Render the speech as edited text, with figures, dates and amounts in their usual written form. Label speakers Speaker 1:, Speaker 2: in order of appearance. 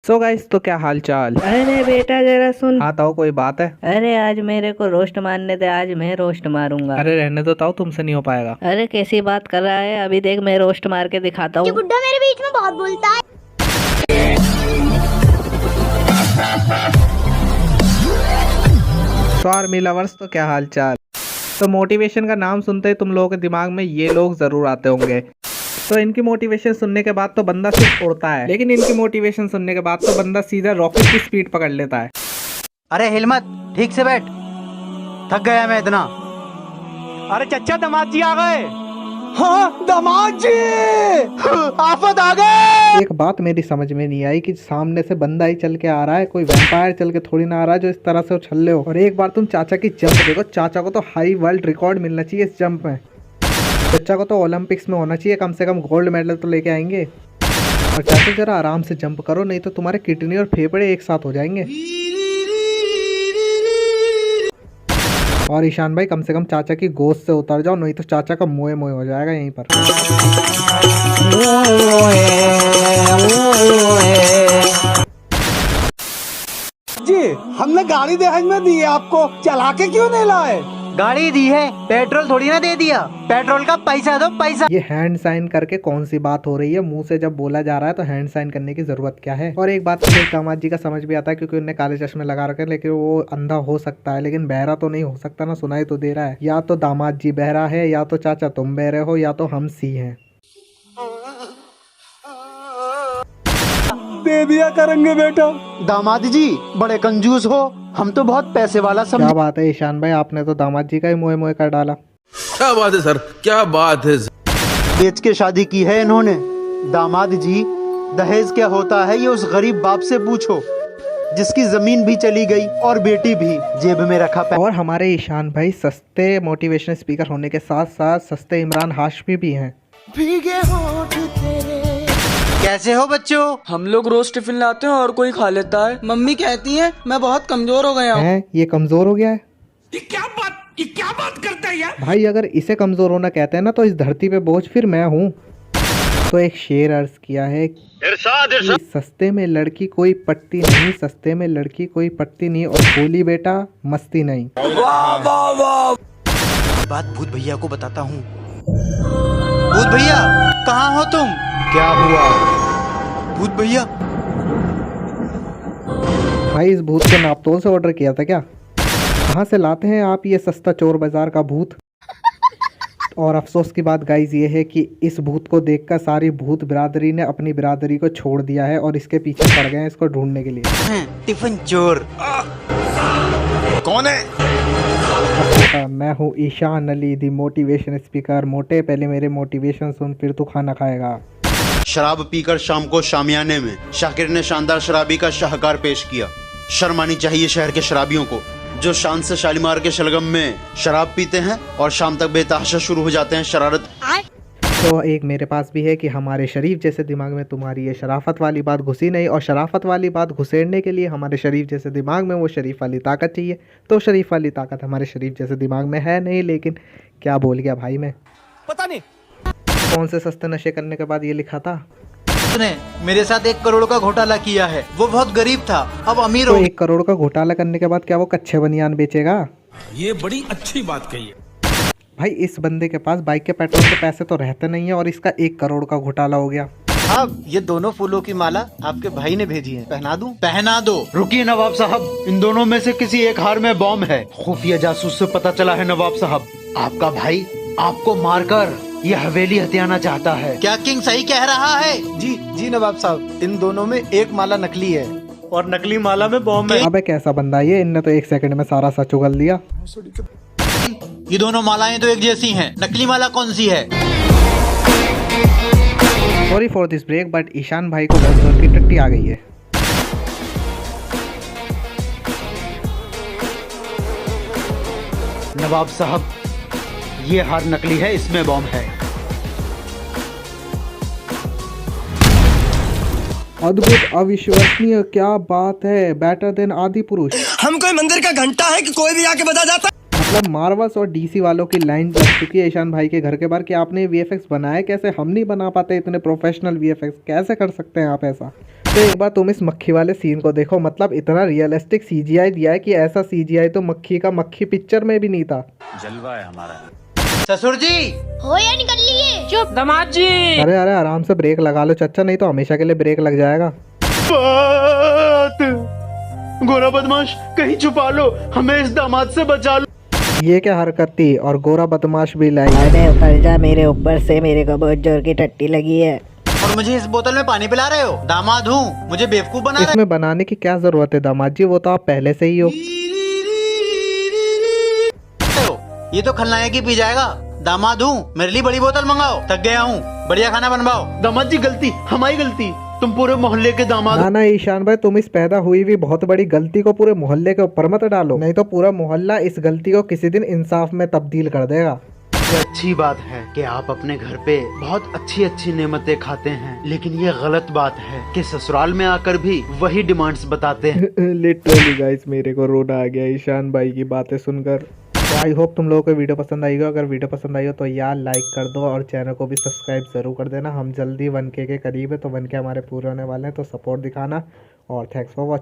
Speaker 1: So guys, तो क्या हाल चाल।
Speaker 2: अरे बेटा जरा सुन।
Speaker 1: हाँ ताओ, कोई बात है?
Speaker 2: अरे आज मेरे को रोस्ट मारने दे, आज मैं रोस्ट मारूंगा।
Speaker 1: अरे रहने दो ताओ, तुमसे नहीं हो पाएगा।
Speaker 2: अरे कैसी बात कर रहा है, अभी देख मैं रोस्ट मार के दिखाता
Speaker 3: ये
Speaker 2: हूँ।
Speaker 3: बुड्ढा मेरे बीच में बहुत बोलता है।
Speaker 1: तो आर्मी लवर्स, तो क्या हाल चाल। तो मोटिवेशन का नाम सुनते ही तुम लोगों के दिमाग में ये लोग जरूर आते होंगे। तो इनकी मोटिवेशन सुनने के बाद तो बंदा सिर्फ उड़ता है, लेकिन इनकी मोटिवेशन सुनने के बाद तो बंदा सीधा रॉकेट की स्पीड पकड़ लेता है।
Speaker 4: अरे हिलमत, ठीक से बैठ। थक गया मैं इतना। अरे चचा, दामाद जी आ गए। हाँ दामाद जी, आफत आ गए।
Speaker 1: एक बात मेरी समझ में नहीं आई कि सामने से बंदा ही चल के आ रहा है, कोई वैम्पायर चल के थोड़ी ना आ रहा है जो इस तरह से उछल ले हो। और एक बार तुम चाचा की जंप देखो, चाचा को तो हाई वर्ल्ड रिकॉर्ड मिलना चाहिए इस जंप में। चाचा को तो ओलंपिक्स में होना चाहिए, कम से कम गोल्ड मेडल तो लेके आएंगे। और चाचा जरा आराम से जंप करो, नहीं तो तुम्हारे किडनी और फेफड़े एक साथ हो जाएंगे। और ईशान भाई, कम से कम चाचा की गोद से उतर जाओ, नहीं तो चाचा का मोए मोए हो जाएगा यहीं पर।
Speaker 5: जी हमने गाड़ी दहेज में दी है आपको, चला के क्यों नहीं लाए?
Speaker 4: गाड़ी दी है, पेट्रोल थोड़ी ना दे दिया। पेट्रोल का पैसा दो, पैसा।
Speaker 1: ये हैंड साइन करके कौन सी बात हो रही है? मुंह से जब बोला जा रहा है तो हैंड साइन करने की जरूरत क्या है? और एक बात तो दामाद जी का समझ भी आता है, क्योंकि उन्हें काले चश्मे लगा रखे हैं, लेकिन वो अंधा हो सकता है, लेकिन बहरा तो नहीं हो सकता ना। सुनाई तो दे रहा है। या तो दामाद जी बहरा है, या तो चाचा तुम बहरे हो, या तो हम सी हैं।
Speaker 5: दे दिया करेंगे बेटा।
Speaker 4: दामाद जी बड़े कंजूस हो, हम तो बहुत पैसे वाला
Speaker 1: क्या
Speaker 4: समझ।
Speaker 1: बात है ईशान भाई, आपने तो दामाद जी का ही मोए मोए कर डाला।
Speaker 6: क्या बात है सर, क्या बात है।
Speaker 4: बेच के शादी की है इन्होंने। दामाद जी, दहेज क्या होता है ये उस गरीब बाप से पूछो, जिसकी जमीन भी चली गई और बेटी भी जेब में रखा।
Speaker 1: और हमारे ईशान भाई सस्ते मोटिवेशनल स्पीकर होने के साथ साथ सस्ते इमरान हाशमी भी हैं।
Speaker 4: कैसे हो बच्चों?
Speaker 7: हम लोग रोज टिफिन लाते हैं और कोई खा लेता है। मम्मी कहती है मैं बहुत कमजोर हो गया हूँ।
Speaker 1: हैं, ये कमजोर हो गया है? ये क्या बात करता है यार? भाई अगर इसे कमजोर होना कहते हैं ना, तो इस धरती पे बोझ फिर मैं हूँ। तो एक शेर अर्ज किया है कि सस्ते में लड़की कोई पटती नहीं, सस्ते में लड़की कोई पटती नहीं, और बोली बेटा मस्ती नहीं।
Speaker 4: बात भूत भैया को बताता हूँ। भूत भैया कहाँ हो तुम? क्या हुआ भूत भैया?
Speaker 1: भाई इस भूत को नापतोल से ऑर्डर किया था क्या? कहाँ से लाते हैं आप ये सस्ता चोर बाजार का भूत? और अफसोस की बात गाइस ये है कि इस भूत को देखकर सारी भूत बिरादरी ने अपनी बिरादरी को छोड़ दिया है और इसके पीछे पड़ गए हैं इसको ढूंढने के लिए।
Speaker 4: टिफिन चोर कौन है?
Speaker 1: मैं हूँ ईशान अली, दी मोटिवेशन स्पीकर। मोटे पहले मेरे मोटिवेशन सुन, फिर तू खाना खाएगा।
Speaker 8: शराब पीकर शाम को शामियाने में शाकिर ने शानदार शराबी का शाहकार पेश किया। शर्म आनी चाहिए शहर के शराबियों को, जो शान से शालीमार के शलगम में शराब पीते हैं और शाम तक बेतहाशा शुरू हो जाते हैं शरारत।
Speaker 1: तो एक मेरे पास भी है कि हमारे शरीफ जैसे दिमाग में तुम्हारी ये शराफत वाली बात घुसी नहीं, और शराफत वाली बात घुसेड़ने के लिए हमारे शरीफ जैसे दिमाग में वो शरीफ वाली ताकत चाहिए। तो शरीफ वाली ताकत हमारे शरीफ जैसे दिमाग में है नहीं, लेकिन क्या बोल गया भाई मैं,
Speaker 5: पता नहीं
Speaker 1: कौन से सस्ते नशे करने के बाद ये लिखा था।
Speaker 4: उसने मेरे साथ 1 करोड़ का घोटाला किया है। वो बहुत गरीब था, अब अमीर
Speaker 1: तो
Speaker 4: हो।
Speaker 1: 1 करोड़ का घोटाला करने के बाद क्या वो कच्चे बनियान बेचेगा?
Speaker 6: ये बड़ी अच्छी बात कही है।
Speaker 1: भाई इस बंदे के पास बाइक के पेट्रोल के पैसे तो रहते नहीं है, और इसका 1 करोड़ का घोटाला हो गया।
Speaker 4: अब ये दोनों फूलों की माला आपके भाई ने भेजी है, पहना दूं? पहना दो। रुकिए नवाब साहब, इन दोनों में से किसी एक हार में बॉम्ब है। खुफिया जासूस से पता चला है नवाब साहब, आपका भाई आपको मारकर ये हवेली हथियाना चाहता है। क्या किंग सही कह रहा है?
Speaker 5: जी नवाब साहब, इन दोनों में एक माला नकली है और नकली माला में बॉम्ब है।
Speaker 1: अबे कैसा बंदा है ये, इनने तो 1 सेकंड में सारा सच उगल दिया।
Speaker 4: ये दोनों मालाएं तो एक जैसी हैं, नकली माला कौन सी है?
Speaker 1: Sorry for this break, but Ishan भाई को बहुत जोर की टट्टी आ गई है।
Speaker 4: नवाब साहब, ये हार नकली है, इसमें बॉम्ब है।
Speaker 1: अद्भुत, अविश्वसनीय, क्या बात है। बेटर देन आदि पुरुष।
Speaker 5: हम कोई मंदिर का घंटा है कि कोई भी आके बजा जाता?
Speaker 1: मतलब मार्वल्स और डीसी वालों की लाइन लग चुकी है ईशान भाई के घर के बाहर कि आपने वीएफएक्स बनाए कैसे, हम नहीं बना पाते इतने प्रोफेशनल वीएफएक्स, कैसे कर सकते हैं आप ऐसा? तो एक बार तुम इस मक्खी वाले सीन को देखो, मतलब इतना रियलिस्टिक सीजीआई दिया है कि ऐसा सीजीआई तो मक्खी का मक्खी पिक्चर में भी नहीं था।
Speaker 8: ससुर जी,
Speaker 3: हो या निकल लिए?
Speaker 7: चुप दामाद जी।
Speaker 1: अरे अरे आराम से ब्रेक लगा लो चचा, नहीं तो हमेशा के लिए ब्रेक लग जाएगा।
Speaker 8: बात गोरा बदमाश, कहीं छुपा लो, हमें इस दामाद से बचा लो।
Speaker 1: ये क्या हरकत थी, और गोरा बदमाश भी लाई।
Speaker 2: अरे उतर जा मेरे ऊपर से, मेरे को बहुत जोर की टट्टी लगी है।
Speaker 8: और मुझे इस बोतल में पानी पिला रहे हो? दामाद हूँ, मुझे बेवकूफ बना रहे
Speaker 1: इसमें बनाने की क्या जरूरत है दामाद जी, वो तो आप पहले से ही हो।
Speaker 8: हो। ये तो खलनायक ही पी जाएगा। दामाद हूँ, मेरे लिए बड़ी बोतल मंगाओ, थक गया हूँ, बढ़िया खाना बनवाओ। दामाद जी गलती, हमारी गलती, तुम पूरे मोहल्ले के दामाद।
Speaker 1: ना ना ईशान भाई, तुम इस पैदा हुई भी बहुत बड़ी गलती को पूरे मोहल्ले के ऊपर मत डालो, नहीं तो पूरा मोहल्ला इस गलती को किसी दिन इंसाफ में तब्दील कर देगा।
Speaker 8: ये अच्छी बात है कि आप अपने घर पे बहुत अच्छी अच्छी नेमतें खाते हैं, लेकिन ये गलत बात है कि ससुराल में आकर भी वही डिमांड्स बताते हैं।
Speaker 1: लिटरली गाइस मेरे को रोना आ गया ईशान भाई की बातें सुनकर। तो आई होप तुम लोगों को वीडियो पसंद आई हो। अगर वीडियो पसंद आई हो तो यार लाइक कर दो और चैनल को भी सब्सक्राइब जरूर कर देना। हम जल्दी 1K के करीब है, तो 1K हमारे पूरे होने वाले हैं, तो सपोर्ट दिखाना। और थैंक्स फॉर वॉचिंग।